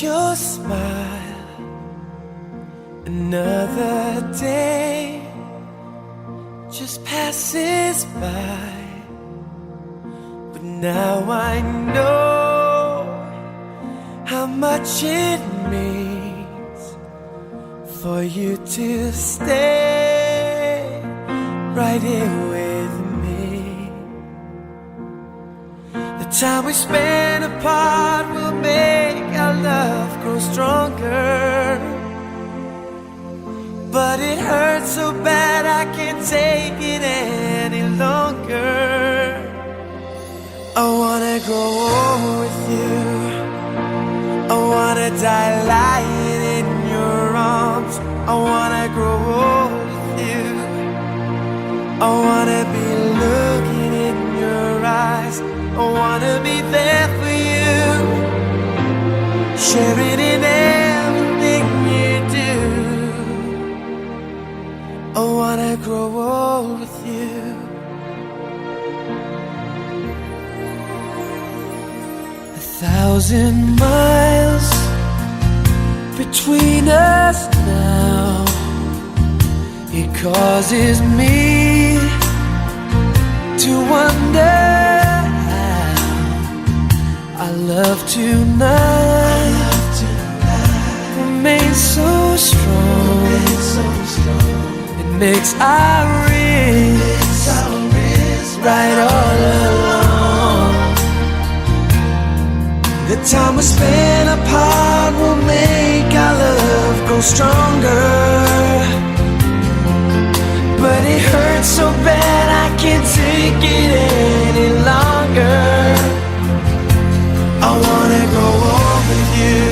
your smile. Another day just passes by, but now I know how much it means for you to stay right here with me. The time we spend apart will make our love grow stronger, but it hurts so bad I can't take it any longer. I wanna grow old with you, I wanna die lying in your arms. I wanna grow old with you, I wanna be looking in your eyes. I wanna be there for you, sharing in everything you do. I wanna grow old with you. 1,000 miles between us now. It causes me to wonder how our love tonight remains so strong. It makes our wrists right all along. The time we spend apart will make our love grow stronger, but it hurts so bad I can't take it any longer. I wanna grow old with you,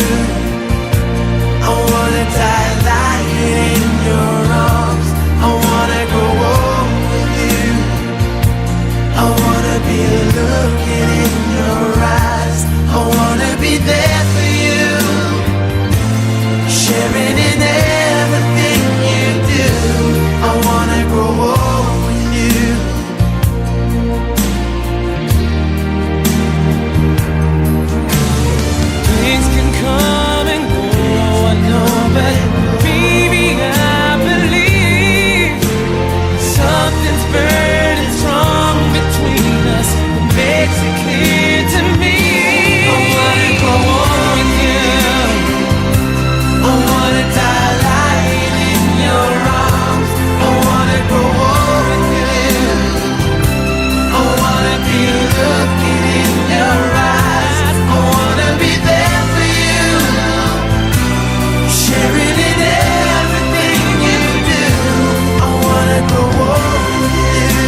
I wanna die lying in your arms. I wanna grow old with you, I wanna be looking in your eyes. I wanna be there for you, sharing in everything you do. I wanna grow old with you. Things can come and go, I know, but baby, I believe something's burning strong between us. It makes it clear to me. I wanna grow old with you, I wanna die lying in your arms. I wanna grow old with you, I wanna be looking in your eyes. I wanna be there for you, sharing in everything you do. I wanna grow old with you,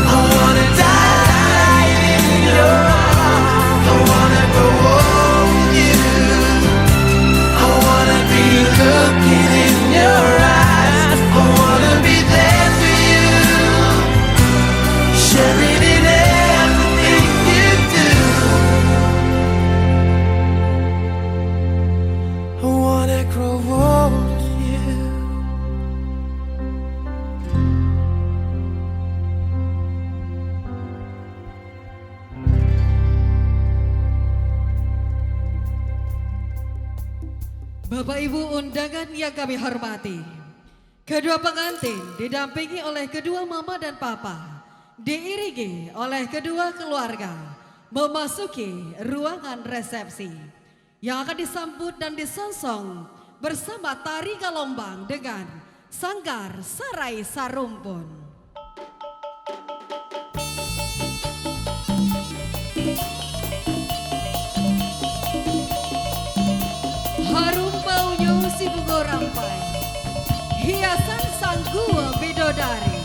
I wanna die in your arms. I wanna grow old with you, I wanna be looking in your eyes. I wanna be there for you, sharing in everything you do. I wanna grow old with you. Bapak Ibu undangan yang kami hormati, kedua pengantin didampingi oleh kedua mama dan papa, diiringi oleh kedua keluarga, memasuki ruangan resepsi yang akan disambut dan disongsong bersama tari galombang dengan Sanggar Sarai Sarumpun. Harum baunya si bunga rampai, hiasan sang gua bidodari,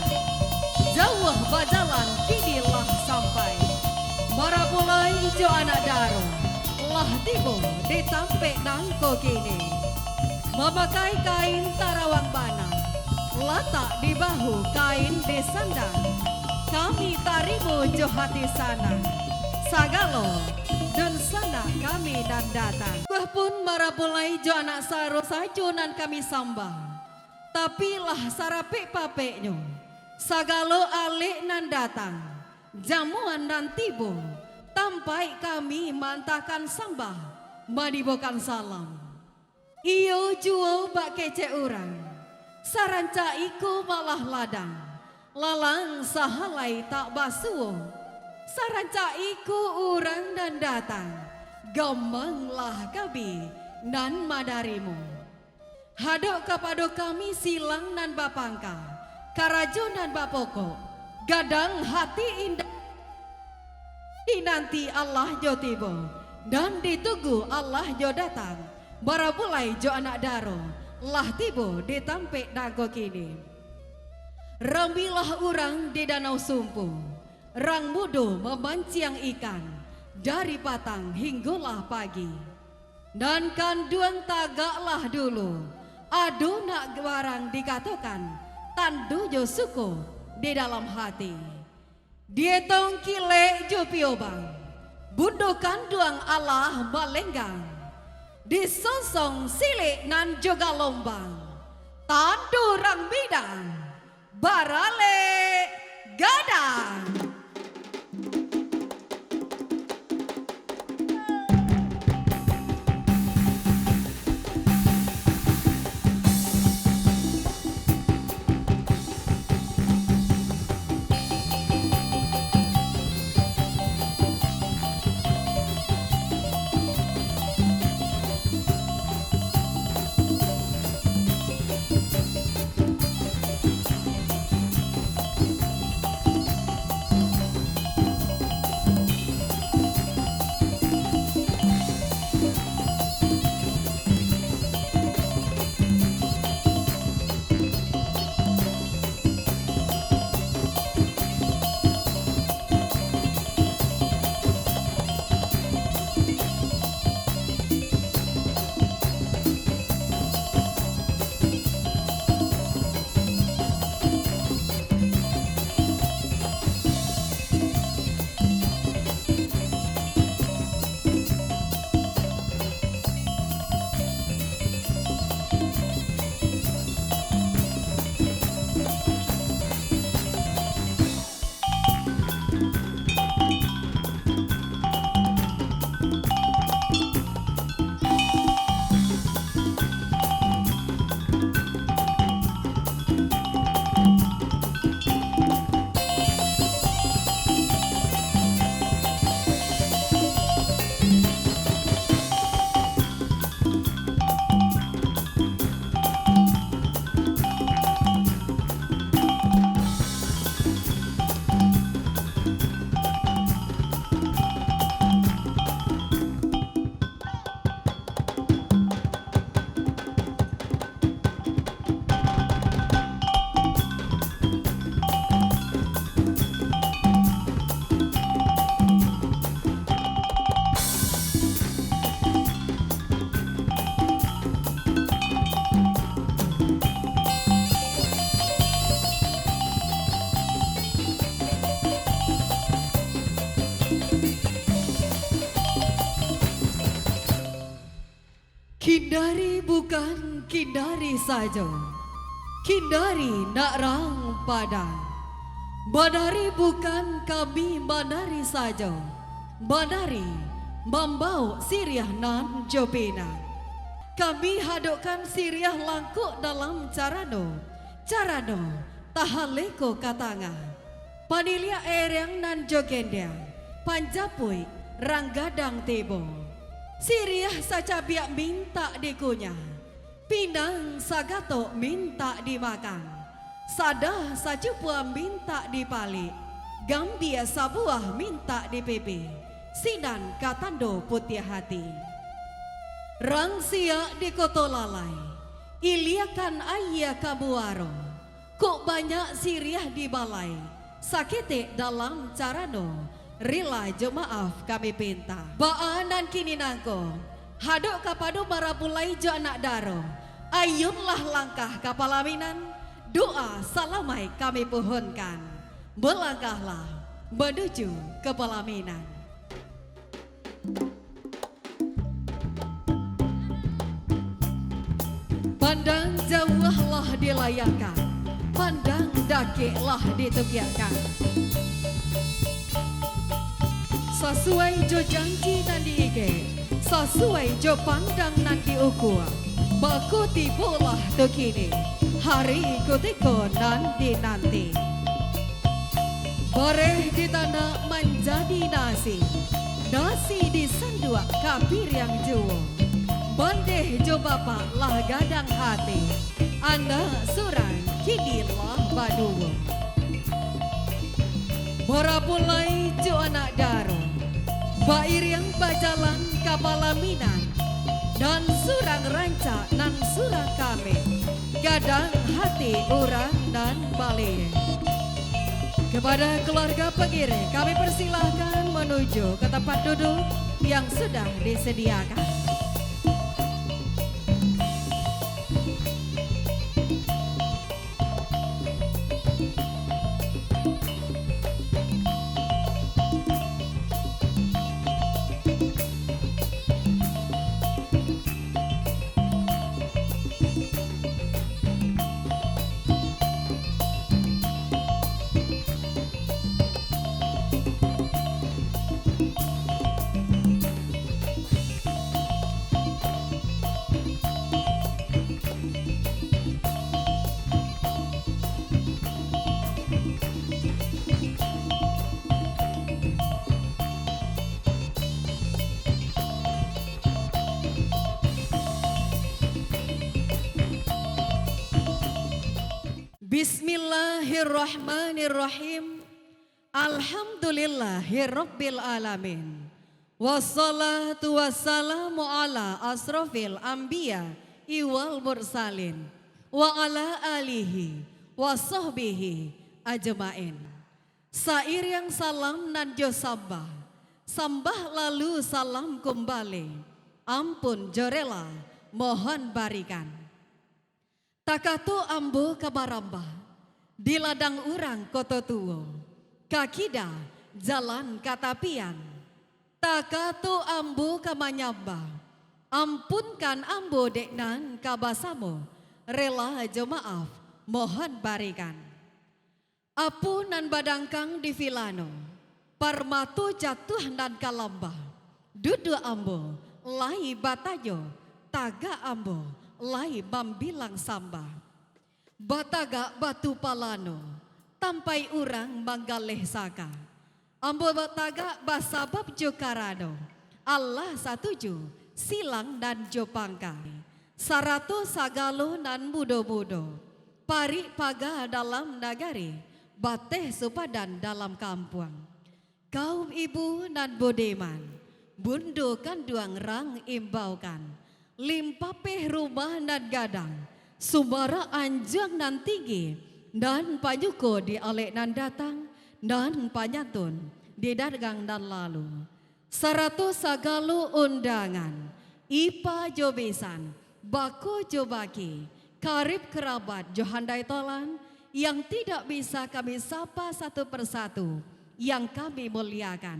jauh badalan kinilah sampai. Marapulai ijo anak daro, lah tibo ditampek nangko kini. Memakai kain tarawang bana, letak di bahu kain desandang. Kami tarimu jo hati sana, sagalo dan sana kami dan datang. Kuah pun marapulai jo anak saro sajunan kami sambang. Tapi lah sarapik papeknyo, sagalo alik nan datang. Jamuan dan tibo, tampai kami mantakan sambah. Madibokan salam. Iyo juo bak kece urang. Saranca iko malah ladang. Lalang sahalai tak basuo. Saranca iko urang dan datang. Gemenglah kabi nan madarimu. Hadok kepada kami silang nan bapangka. Karajo nan bapoko. Gadang hati indah. Dinanti Allah jo tibo. Dan ditunggu Allah jo datang. Barabulai jo anak daro. Lah tibo ditampek dago kini. Rambilah urang di danau sumpu. Rang mudo memancing ikan. Dari patang hinggalah pagi. Dan kanduan tagaklah dulu. Adu nak barang dikatakan. Tandu jo suko di dalam hati. Dietong kile jo piobang. Bundukan duang Allah balenggang. Disosong silik nan juga lombang. Tandu rang bidang. Barale gadang. Kindari bukan kindari saja. Kindari nak rang padang. Badari bukan kami badari saja. Badari membau siriah nan jopina. Kami hadokkan siriah langkuk dalam carano. Carano tahaleko katanga. Panilia erang nan jogendang. Panjapui ranggadang tebo. Siriah saja biak minta dikunyah. Pinang sagato minta dimakan. Sadah sajupua minta dipalik. Gambia sabuah minta dipipi. Sinan katando putih hati. Rang siak di koto lalai. Iliakan ayah kabuaro. Kok banyak siriah di balai. Sakite dalam carano. Rila jemaaf kami pinta. Baanan kini nangko. Hadok kapado marapulai jo anak daro. Ayunlah langkah kapalaminan. Doa salamai kami pohonkan. Melangkahlah menuju ke pelaminan. Pandang jauhlah dilayangkan. Pandang dakiklah ditepiakan. Sesuai jo janji nan diike, sesuai jo pandang nan diukur. Baku tibulah tu kini, hari kutiko nan dinanti. Boreh di tanah menjadi nasi, nasi disandua kapir yang juo. Bandeh jo bapak lah gadang hati, anak surang kini lah baduo. Borapulai jo anak daro, bair yang bajalan kapalaminan, dan surang ranca nan surang kami, gadang hati orang dan balik. Kepada keluarga pengiri kami persilahkan menuju ke tempat duduk yang sudah disediakan. Bismillahirrahmanirrahim. Alhamdulillahirabbil alamin. Wassalatu wassalamu ala asrofil anbiya wal mursalin wa ala alihi wa sahbihi ajmain. Sair yang salam nan jo sambah, sambah lalu salam kembali. Ampun jorela mohon barikan. Takatu ambo kabaramba, di ladang urang koto tuo, kakida jalan katapian. Takatu ambo kamanyamba, ampunkan ambo deknan kabasamo, rela jo maaf mohon barikan. Apu nan badangkang di filano, parmatu jatuh nan kalamba, dudu ambo lai batayo, taga ambo lai bambilang samba. Bataga batu palano, tampai urang manggaleh saka. Ambo bataga basabab jokarano, Allah satuju silang dan jopangka. Sarato sagalo nan mudo-mudo, pari paga dalam nagari, bateh supadan dalam kampung. Kaum ibu nan bodeman, bundo kanduang rang imbaukan. Limpapeh rumah nan gadang, sumara anjang nan tinggi, dan panyuko di alek nan datang, dan panyatun di dagang dan lalu. Sarato sagalo undangan, ipa jobesan, bako jobaki, karib kerabat johandai tolan, yang tidak bisa kami sapa satu persatu, yang kami muliakan.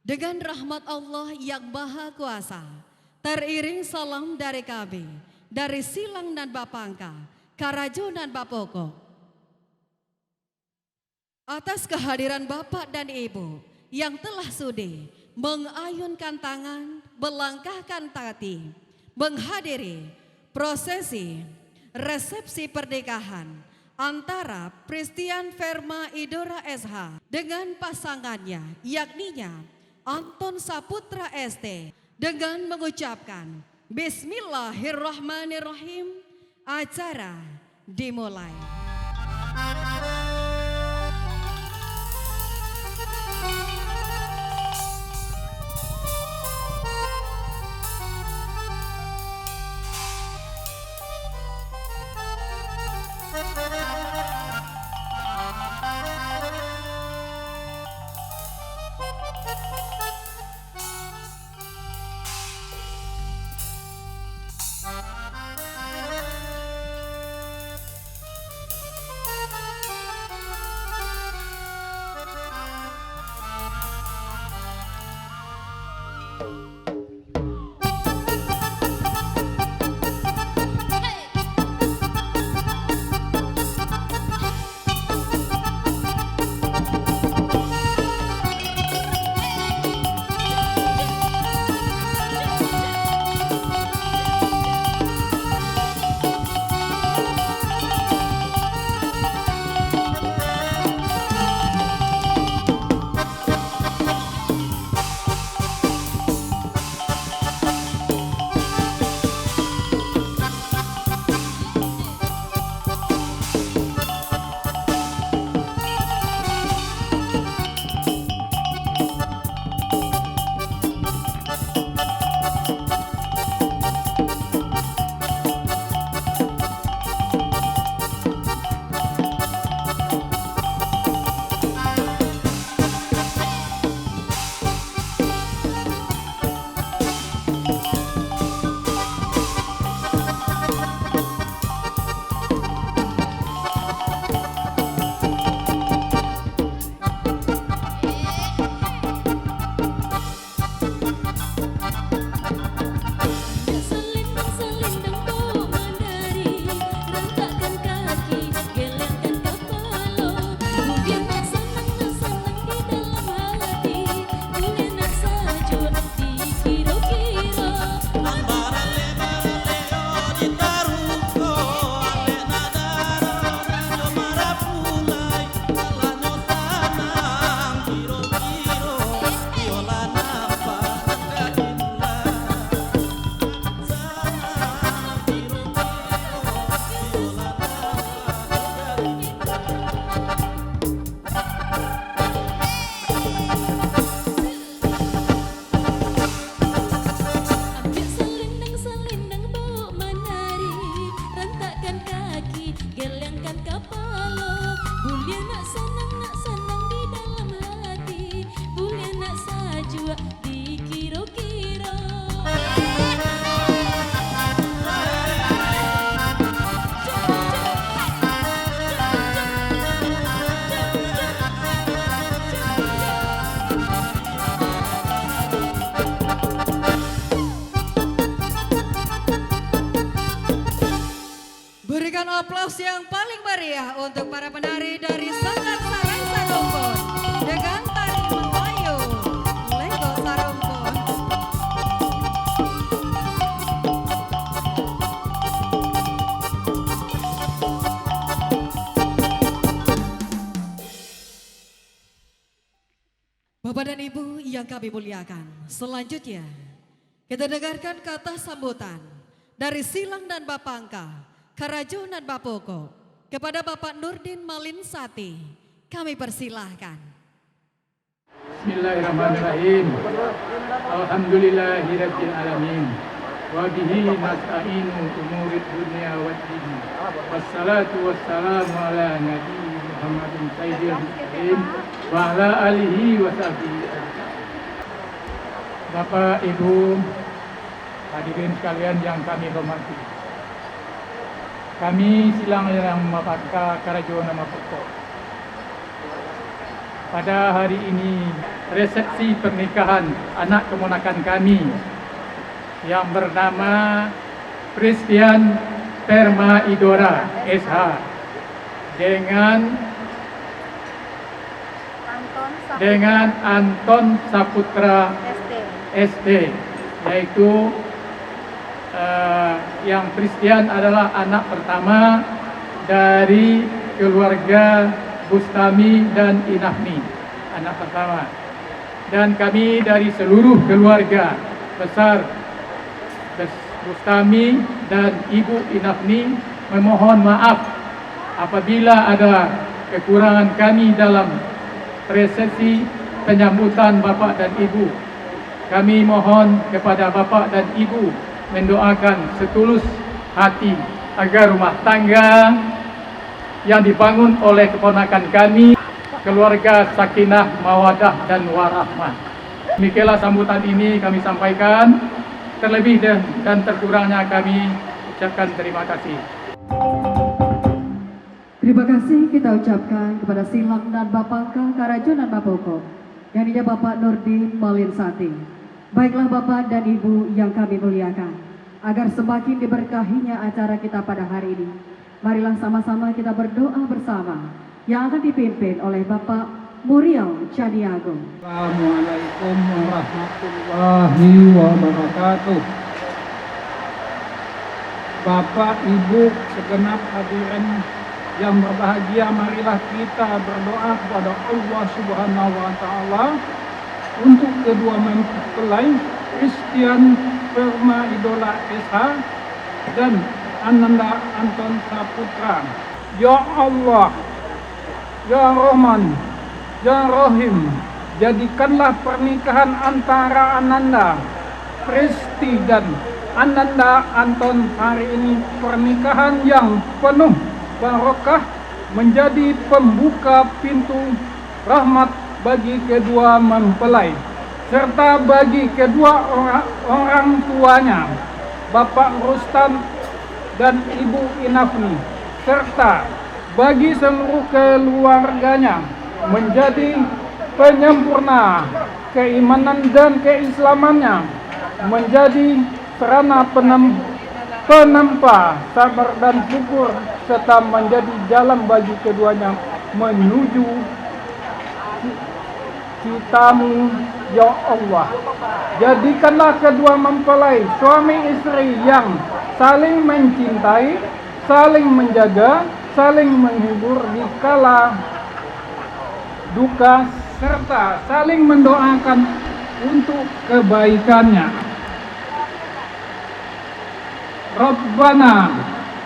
Dengan rahmat Allah yang maha kuasa, teriring salam dari kami, dari Silang dan Bapangka, Karajo dan Bapoko. Atas kehadiran Bapak dan Ibu yang telah sudi mengayunkan tangan, melangkahkan kaki, menghadiri prosesi resepsi pernikahan antara Christian Verma Idora SH dengan pasangannya, yakninya Anton Saputra ST, dengan mengucapkan Bismillahirrahmanirrahim, acara dimulai. aplaus yang paling meriah untuk para penari dari Sanggar Sarai Sarumpun dengan tari Melayu Lego Sarumpun. Bapak dan Ibu yang kami muliakan, selanjutnya kita dengarkan kata sambutan dari Silang dan Bapangka, Karajo dan Bapoko kepada Bapak Nurdin Malinsati. Kami persilahkan. Bismillahirrahmanirrahim. Alhamdulillahirabbil alamin. Wa bihi nasta'inu umurid dunya waddin. Wassalatu wassalamu ala nabiyyi Muhammadin sayyidil mursalin wa ala alihi wa sahbihi. Bapak, Ibu, hadirin sekalian yang kami hormati. Kami Silang yang Mapaka Karajo nama Pokok. Pada hari ini resepsi pernikahan anak keponakan kami yang bernama Christian Perma Idora SH dengan Anton Saputra SD, yaitu yang Christian adalah anak pertama dari keluarga Bustami dan Inafni, anak pertama. Dan kami dari seluruh keluarga besar Bustami dan Ibu Inafni memohon maaf apabila ada kekurangan kami dalam resepsi penyambutan Bapak dan Ibu. Kami mohon kepada Bapak dan Ibu mendoakan setulus hati agar rumah tangga yang dibangun oleh keponakan kami, keluarga sakinah, mawadah, dan warahmah. Demikianlah sambutan ini kami sampaikan. Terlebih dan terkurangnya kami ucapkan terima kasih. Terima kasih kita ucapkan kepada Silang dan Bapangka, Karajo dan Bapoko, yang dia Bapak Nurdin Malinsati. Baiklah Bapak dan Ibu yang kami muliakan, agar semakin diberkahinya acara kita pada hari ini, marilah sama-sama kita berdoa bersama yang akan dipimpin oleh Bapak Muriel Caniago. Assalamualaikum warahmatullahi wabarakatuh. Bapak, Ibu, segenap hadirin yang berbahagia, marilah kita berdoa kepada Allah Subhanahu wa Ta'ala untuk kedua mempelai Christian Perma Idora SH dan Ananda Anton Saputra. Ya Allah, Ya Rahman, Ya Rahim, jadikanlah pernikahan antara Ananda Kristi dan Ananda Anton hari ini pernikahan yang penuh barokah, menjadi pembuka pintu rahmat bagi kedua mempelai serta bagi kedua orang tuanya, Bapak Rustam dan Ibu Inafni, serta bagi seluruh keluarganya, menjadi penyempurna keimanan dan keislamannya, menjadi sarana penempa sabar dan syukur, serta menjadi jalan bagi keduanya menuju citamu, ya Allah. Jadikanlah kedua mempelai suami istri yang saling mencintai, saling menjaga, saling menghibur di kala duka, serta saling mendoakan untuk kebaikannya. Rabbana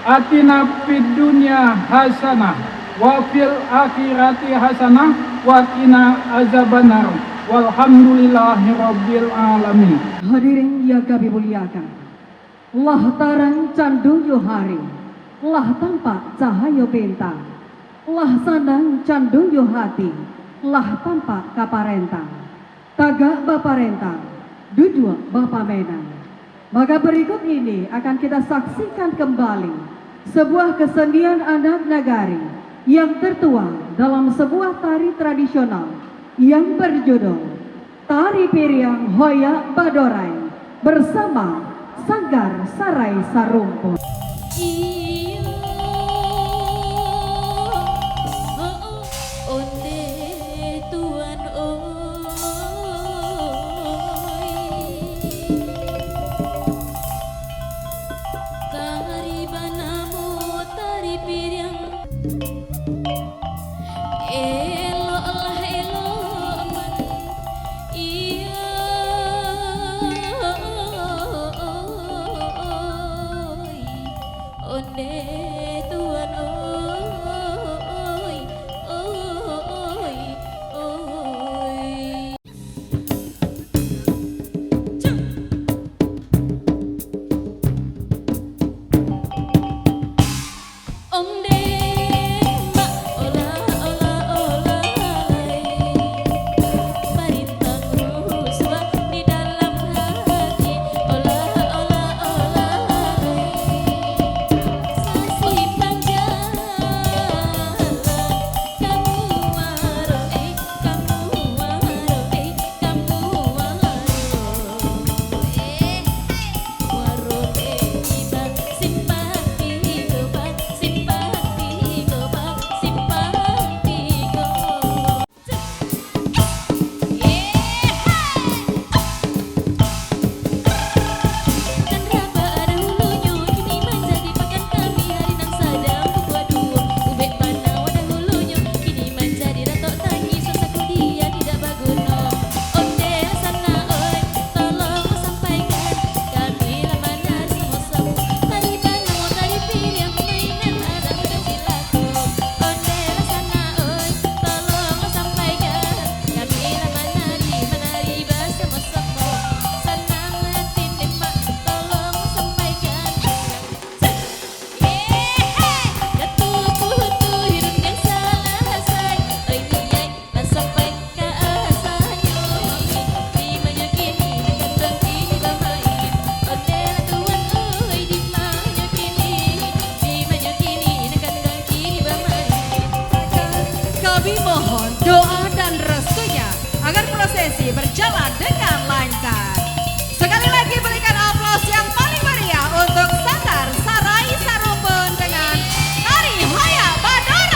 atina fid dunya hasanah wa fil akhirati hasanah wa qina azabannar. Walhamdulillahi rabbil alamin. Hadirin yang kami muliakan, lah tarang candu yohari, lah tampak cahaya bintang, lah sandang candu yohati, lah tampak kaparentang, tagak baparentang, duduk bapak menang. Maka berikut ini akan kita saksikan kembali sebuah kesenian adat nagari yang tertuang dalam sebuah tari tradisional yang berjudul Tari Piriang Hoyak Badorai bersama Sanggar Sarai Sarumpun. Iyo kami mohon doa dan restunya agar prosesi berjalan dengan lancar. Sekali lagi berikan aplaus yang paling meriah untuk Sanggar Sarai Sarumpun dengan Tari Hoyak Badorai.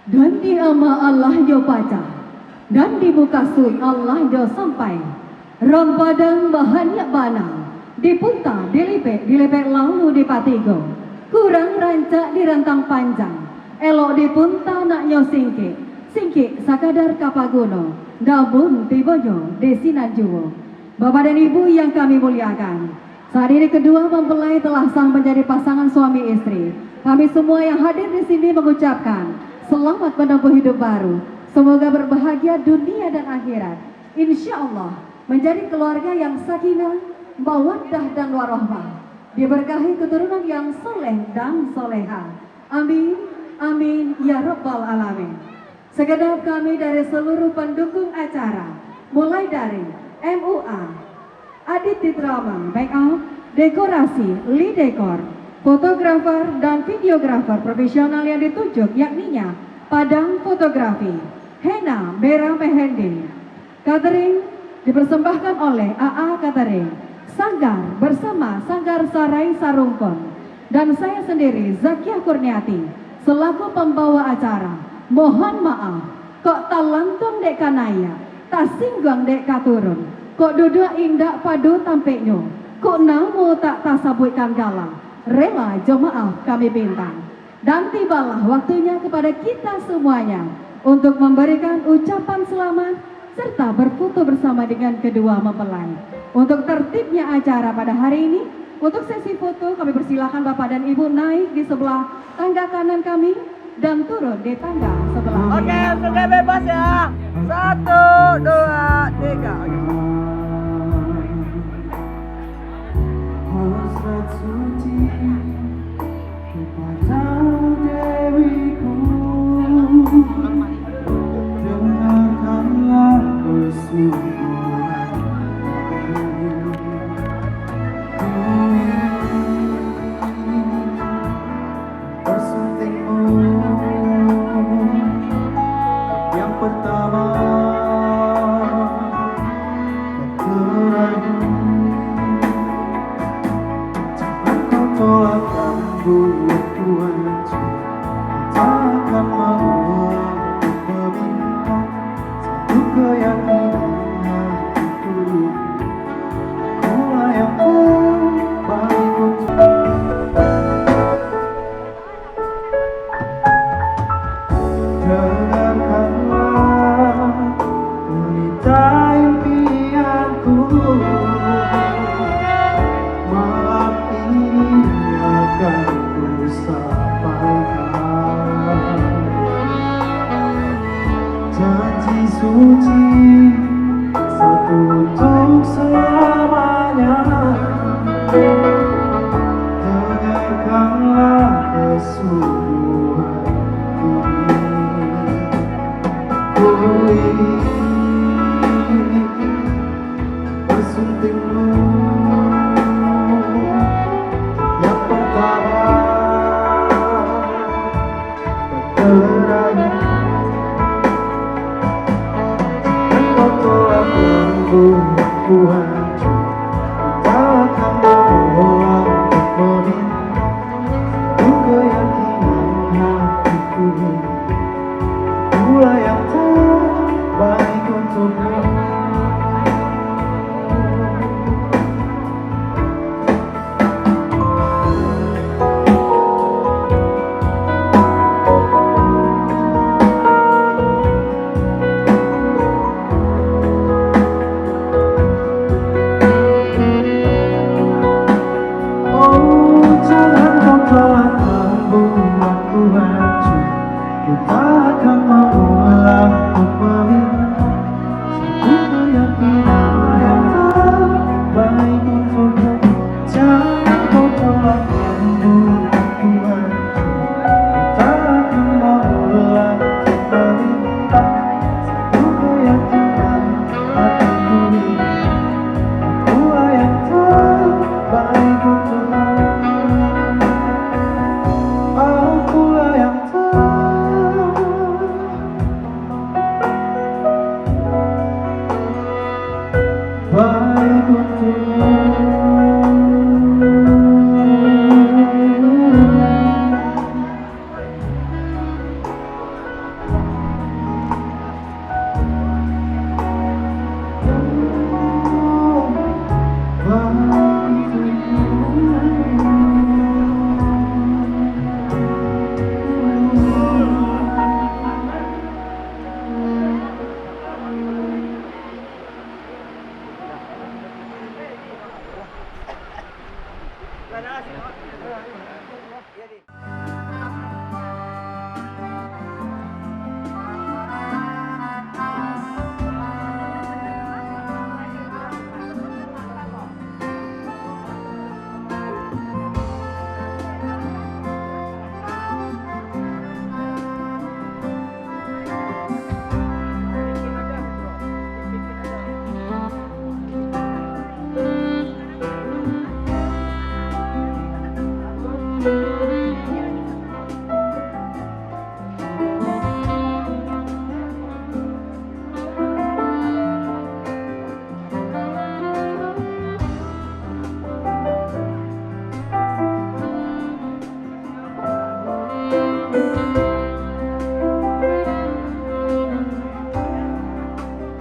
Dan di ama Allah jo baca, dan di muka sui Allah jo sampai. Rampadang bahannya banang, dipunta, dilepek lalu dipatigo. Kurang rancak direntang panjang, elok dipunta nak nyo singkik sakadar kapagono, namun tibojo desinan juwo. Bapak dan Ibu yang kami muliakan, saat ini kedua mempelai telah sah menjadi pasangan suami istri. Kami semua yang hadir di sini mengucapkan selamat menempuh hidup baru. Semoga berbahagia dunia dan akhirat. Insya Allah menjadi keluarga yang sakinah, mawaddah dan warahmah. Diberkahi keturunan yang soleh dan soleha. Amin, amin, ya rabbal alamin. Segenap kami dari seluruh pendukung acara, mulai dari MUA, Aditi Drama, make up, dekorasi, lead dekor, fotografer dan videografer profesional yang ditunjuk yakninya Padang Fotografi, Hena Bera Mehendi. Catering dipersembahkan oleh AA Catering, Sanggar bersama Sanggar Sarai Sarumpun, dan saya sendiri Zakia Kurniati selaku pembawa acara. Mohon maaf, kok talantong dek kanaya, tak singgung dek katurun, kok duduk indak padu tampeknya, kok namu tak tasabutkan galang. Rela jemaah kami bintang. Dan tibalah waktunya kepada kita semuanya untuk memberikan ucapan selamat serta berfoto bersama dengan kedua mempelai. Untuk tertibnya acara pada hari ini, untuk sesi foto kami persilakan Bapak dan Ibu naik di sebelah tangga kanan kami dan turun di tangga sebelah kiri. Oke, bebas ya. 1, 2, 3. Hasrat suci kepada Dewiku, dengarkanlah persembahan persuntingmu yang pertama. Tolakkan buatku hancur, takkan mau meminta satu keyakinan hatiku. Kulah yang terbaik untuk dengarkanlah pelita impianku. Janji suci satu untuk selamanya. Dengarkanlah kesungguhan ini. Bersuntingmu yang pertama terakhir. Kau telah membuatku hancur.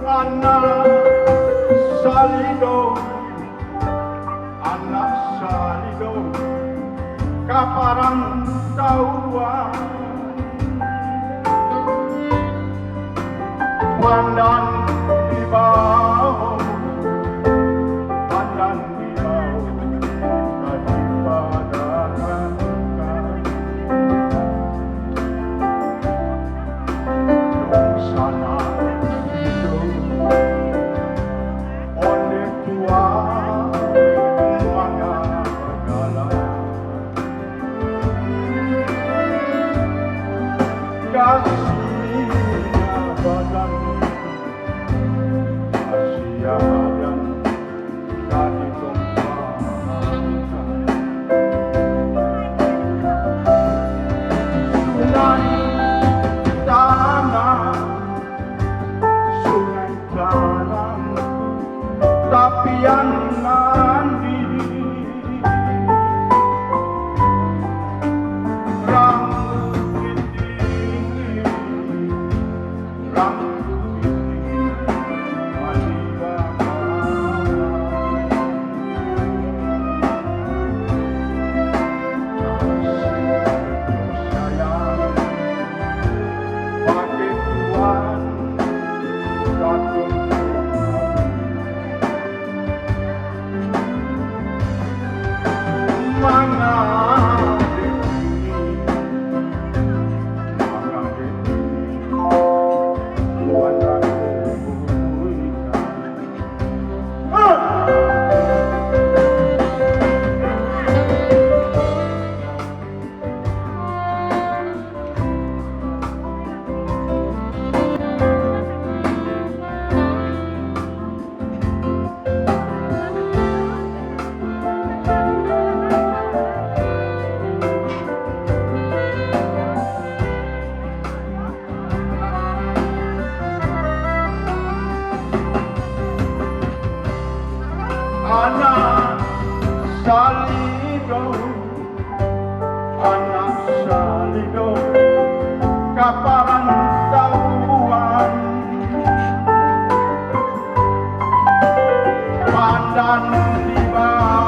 Anak salido kaparang tauan pandan di bawah daripada sana itu onde tua tapian mandi rambut tinggi mandi sayang pakai tuan satu anak salido kaparan tauan pandan di bawah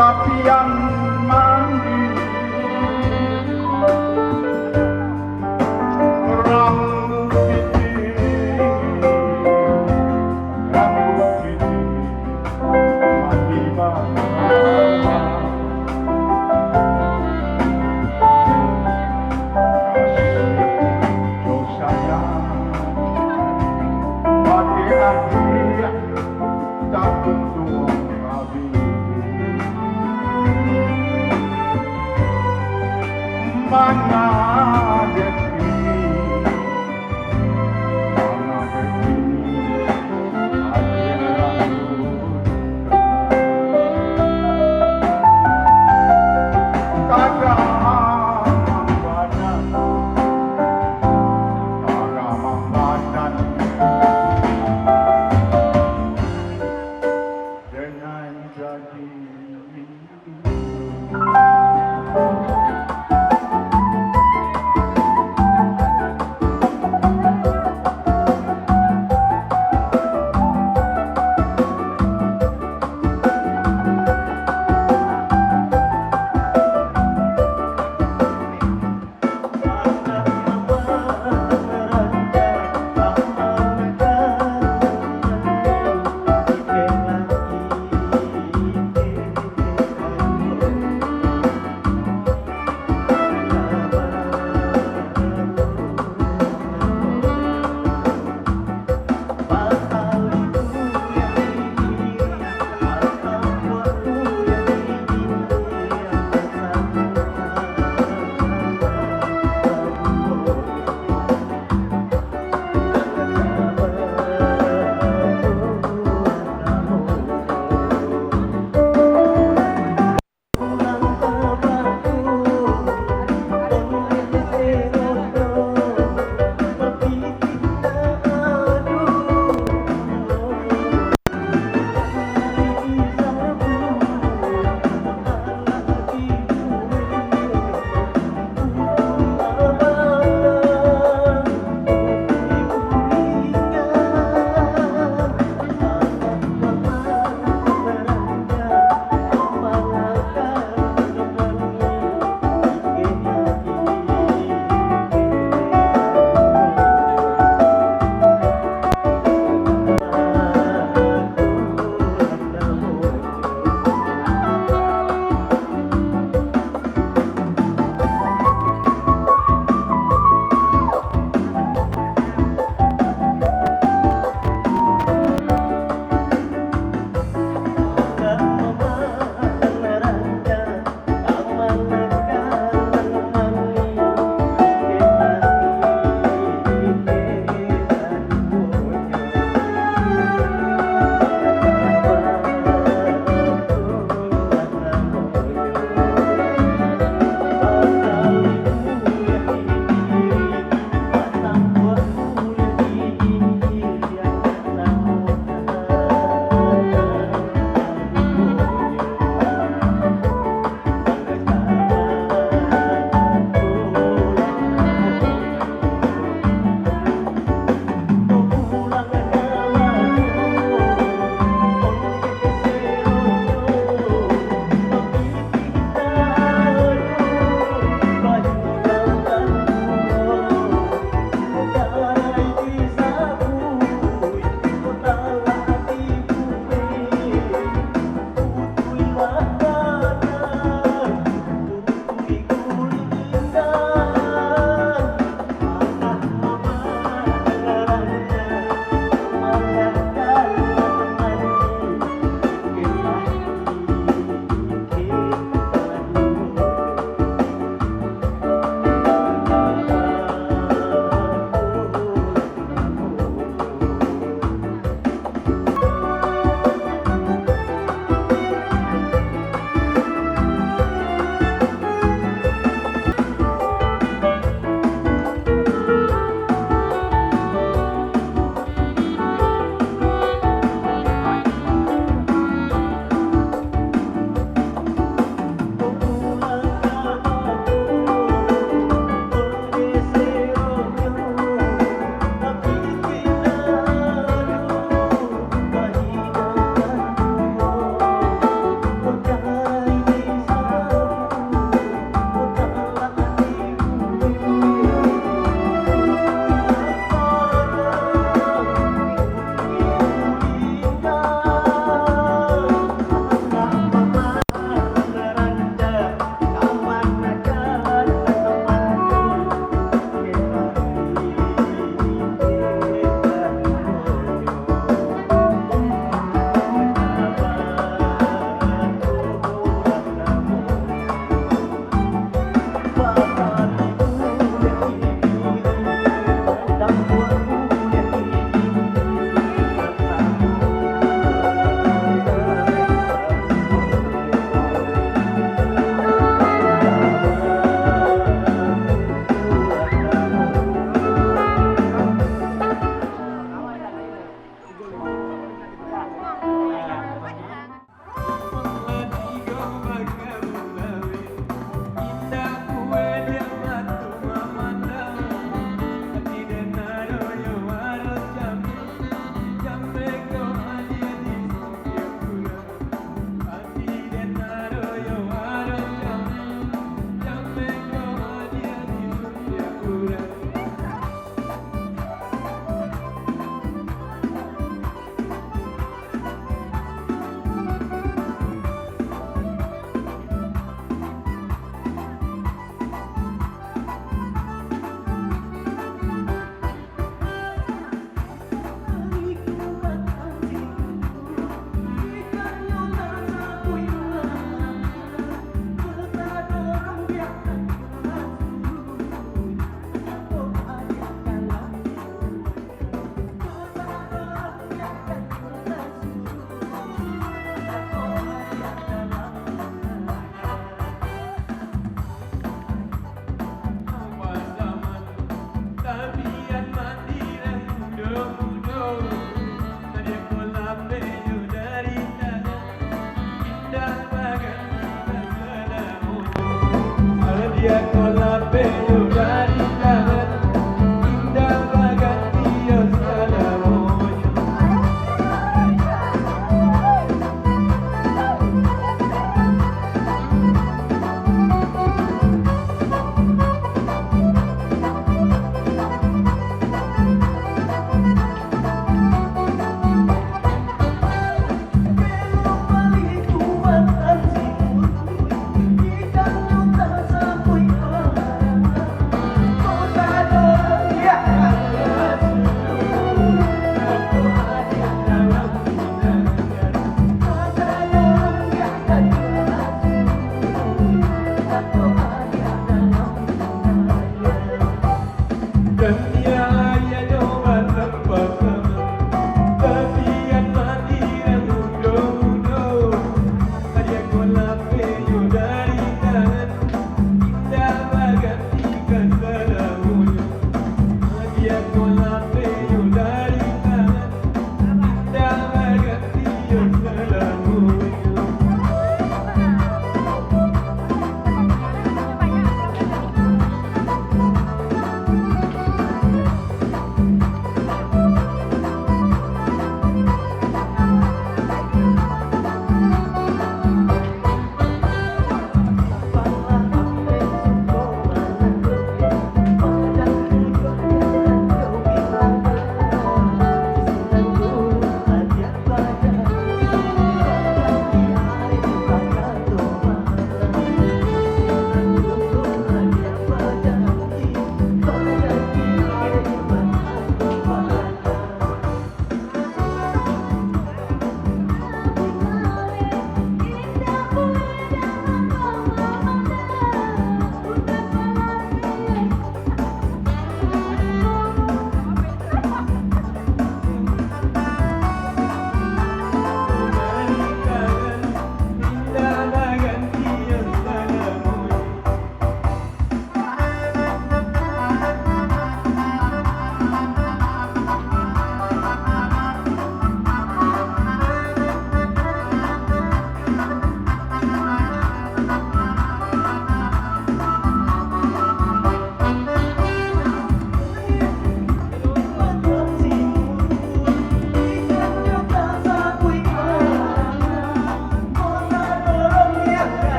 tapian mandi rambut putih mandi sayang pakai hati tak tentu mana Mana jadi.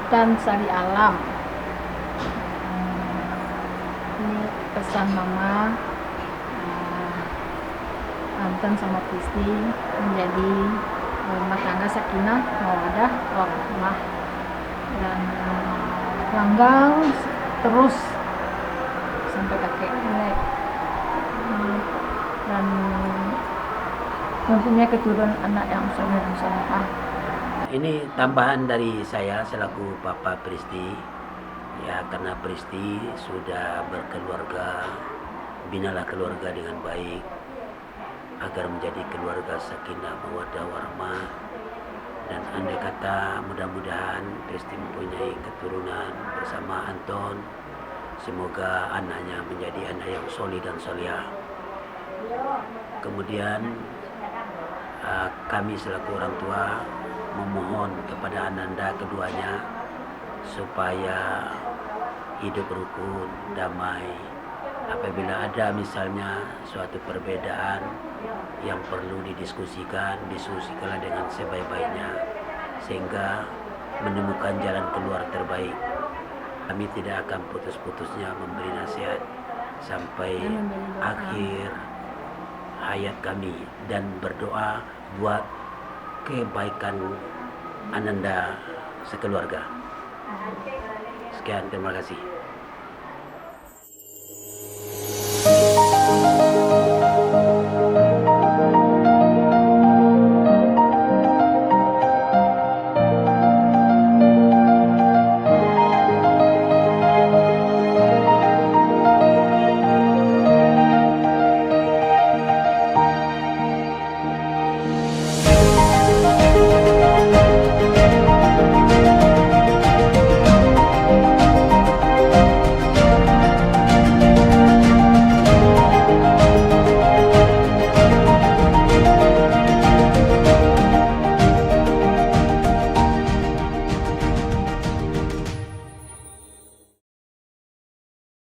Intan Sari Alam. Ini pesan mama, Anton sama Kristi menjadi rumah tangga sakinah, mawaddah, warahmah, dan langgang terus sampai kakek nenek, dan mempunyai keturunan anak yang soleh dan solehah. Ini tambahan dari saya selaku Papa Pristi, ya, karena Pristi sudah berkeluarga, binalah keluarga dengan baik agar menjadi keluarga sakinah mawaddah warahmah, dan andai kata mudah-mudahan Pristi mempunyai keturunan bersama Anton, semoga anaknya menjadi anak yang soleh dan solehah. Kemudian kami selaku orang tua memohon kepada ananda keduanya supaya hidup rukun, damai. Apabila ada misalnya suatu perbedaan yang perlu diskusikanlah dengan sebaik-baiknya sehingga menemukan jalan keluar terbaik. Kami tidak akan putus-putusnya memberi nasihat sampai akhir hayat kami dan berdoa buat kebaikan ananda sekeluarga. Sekian, terima kasih.